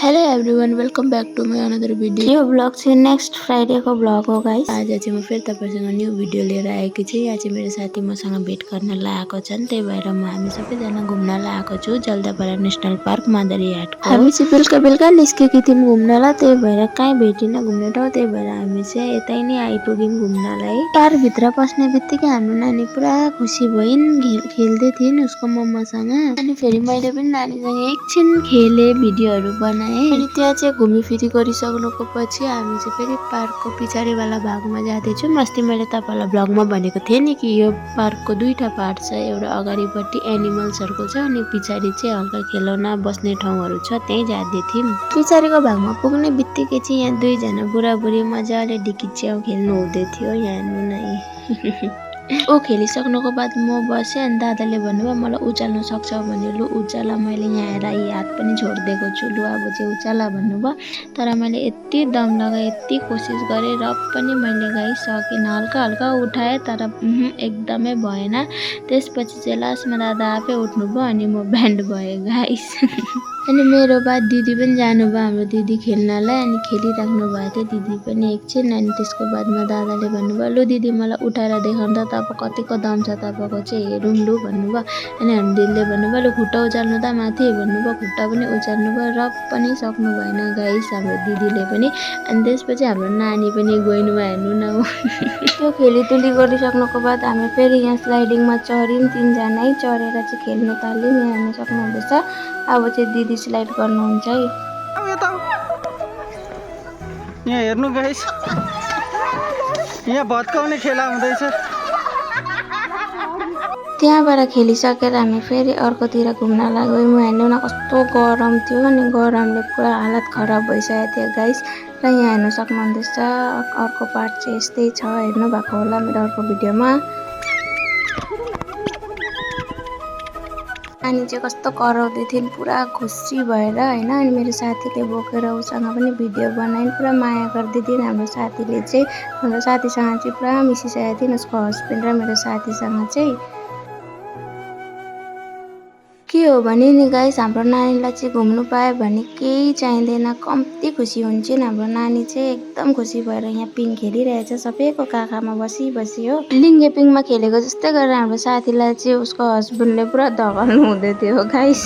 Hello everyone, welcome back to my another video. यो blog चाहिँ next फ्राइडेको blog हो गाइस। आज चाहिँ म फेरि तपाईहरुसँग न्यू भिडियो लिएर आएकी छु। यहाँ चाहिँ मेरो साथी मसँग भेट गर्न लागेको छन्, त्यही भएर हामी सबैजना घुम्न लागेको छु जल्दापाडा नेसनल पार्क मादरीहाटको। हामी चाहिँ बेलुका निस्केकी थियौँ घुम्नलाई, त्यही भएर कहीँ भेटिन घुम्ने ठाउँ, त्यही भएर हामी चाहिँ यतै नै आइपुग्यौँ घुम्नलाई। पार्क भित्र पस्ने बित्तिकै हाम्रो नानी पुरा खुसी भइन्, खेल्दै थिइन् उसको मम्मासँग। अनि फेरि मैले पनि नानीसँग एकछिन खेले, भिडियोहरू बनाए। अनि त्यहाँ चाहिँ घुमीफिरी गरिसक्नुको पछि हामी चाहिँ फेरि पार्कको पछाडिवाला भागमा जाँदैछौँ। अस्ति मैले तपाईँलाई ब्लगमा भनेको थिएँ नि कि यो पार्कको दुईटा पार्ट छ, एउटा अगाडिपट्टि एनिमल्सहरूको छ अनि पछाडि चाहिँ हल्का खेलौना बस्ने ठाउँहरू छ, त्यहीँ जाँदै थियौँ। पछाडिको भागमा पुग्ने बित्तिकै चाहिँ यहाँ दुईजना बुढाबुढी मजाले ढिकिच्याउ खेल्नु हुँदै थियो। यहाँ हेर्नु न ऊ खेलिसक्नुको बाद म बसेँ अनि दादाले भन्नुभयो मलाई उचाल्नु सक्छ भने लु उचाला। मैले यहाँ आएर हात पनि छोडिदिएको छु, लु अब चाहिँ उचाला भन्नुभयो। तर मैले यति दम लगाएँ, यति कोसिस गरेँ र पनि मैले गाई सकिनँ। हल्का हल्का उठाएँ तर एकदमै भएन। त्यसपछि चाहिँ लास्टमा दादा आफै उठ्नुभयो अनि म ब्यान्ड भएँ गाइस। अनि मेरो बाद दिदी पनि जानुभयो हाम्रो दिदी खेल्नलाई, अनि खेलिराख्नु भएको थियो दिदी पनि एकछिन। अनि त्यसको बादमा दादाले भन्नुभयो लु दिदी मलाई उठाएर देखाउनु त अब कतिको दम छ तपाईँको चाहिँ हेरौँ लु भन्नुभयो। अनि हाम्रो दिदीले भन्नुभयो लु खुट्टा उचाल्नु त माथि भन्नुभयो, खुट्टा पनि उचाल्नु भयो र पनि सक्नु भएन गाइस हाम्रो दिदीले पनि। अनि त्यसपछि हाम्रो नानी पनि गइनु हेर्नु न त्यो खेलितुली गरिसक्नुको बाद हामी फेरि यहाँ स्लाइडिङमा चढ्यौँ, तीनजना चढेर चाहिँ खेल्न थाल्यौँ। यहाँ हेर्न सक्नुहुँदैछ, अब चाहिँ दिदी स्लाइड गर्नुहुन्छ है। यहाँ हेर्नु गाइस, यहाँ भत्काउने खेला हुँदैछ। त्यहाँबाट खेलिसकेर हामी फेरि अर्कोतिर घुम्न लाग्यौँ। हेर्नु न कस्तो गरम थियो, अनि गरमले पुरा हालत खराब भइसकेको थियो गाइस। र यहाँ हेर्न सक्नुहुँदैछ अर्को पार्ट चाहिँ यस्तै छ, हेर्नु भएको होला मेरो अर्को भिडियोमा। नानी चाहिँ कस्तो कराउँदै थिइन् पुरा खुसी भएर होइन। अनि मेरो साथीले बोकेर उसँग पनि भिडियो बनाइन्, पुरा माया गर्दै थिइन् हाम्रो साथीले चाहिँ। हाम्रो साथीसँग चाहिँ पुरा मिसिसकेको थिइन् उसको हस्बेन्ड र मेरो साथीसँग चाहिँ। के हो भने नि गाइस हाम्रो नानीलाई चाहिँ घुम्नु पायो भने केही चाहिँदैन, कम्ती खुसी हुन्छन्। हाम्रो नानी चाहिँ एकदम खुसी भएर यहाँ पिङ खेलिरहेछ, सबैको काखमा बसी हो। लिङ्गे पिङमा खेलेको जस्तै गरेर हाम्रो साथीलाई चाहिँ उसको हस्बेन्डले पुरा धगाल्नु हुँदै थियो गाइस।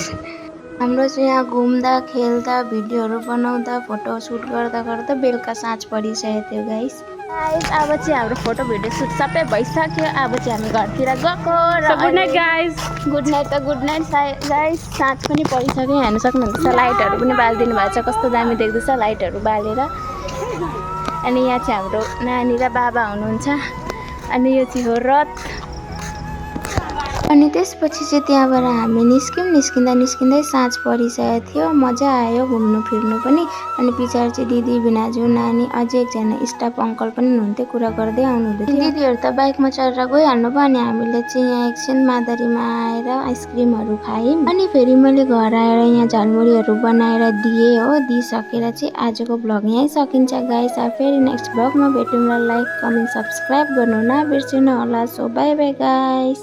हाम्रो चाहिँ यहाँ घुम्दा खेल्दा भिडियोहरू बनाउँदा फोटो सुट गर्दा बेलुका साँझ परिसकेको थियो गाइस। अब चाहिँ हाम्रो फोटो भिडियो सुट सबै भइसक्यो। अब चाहिँ हामी घरतिर गएको र good night guys. Good night त गुड नाइट गाइस, साँझ पनि परिसक्यो। हेर्न सक्नुहुन्छ लाइटहरू पनि बालिदिनु भएको छ, कस्तो दामी देख्दैछ लाइटहरू बालेर। अनि यहाँ चाहिँ हाम्रो नानी र बाबा हुनुहुन्छ, अनि यो चाहिँ हो रथ। अनि त्यसपछि चाहिँ त्यहाँबाट हामी निस्किँदै साँझ परिसकेको थियो। मजा आयो घुम्नु फिर्नु पनि। अनि पछाडि चाहिँ दिदी भिनाजु नानी अझै एकजना स्टाफ अङ्कल पनि हुनुहुन्थ्यो, कुरा गर्दै आउनुहुँदै थियो। दिदीहरू त बाइकमा चढेर गइहाल्नु भयो, अनि हामीले चाहिँ यहाँ एकछिन मादरीमा आएर आइसक्रिमहरू खायौँ। अनि फेरि मैले घर आएर यहाँ झालमुरीहरू बनाएर दिएँ हो। दिइसकेर चाहिँ आजको भ्लग यहीँ सकिन्छ गाइस। अब फेरि नेक्स्ट भ्लगमा भेटौँ। लाइक कमेन्ट सब्सक्राइब गर्नु नबिर्सिनु होला। So by by guys.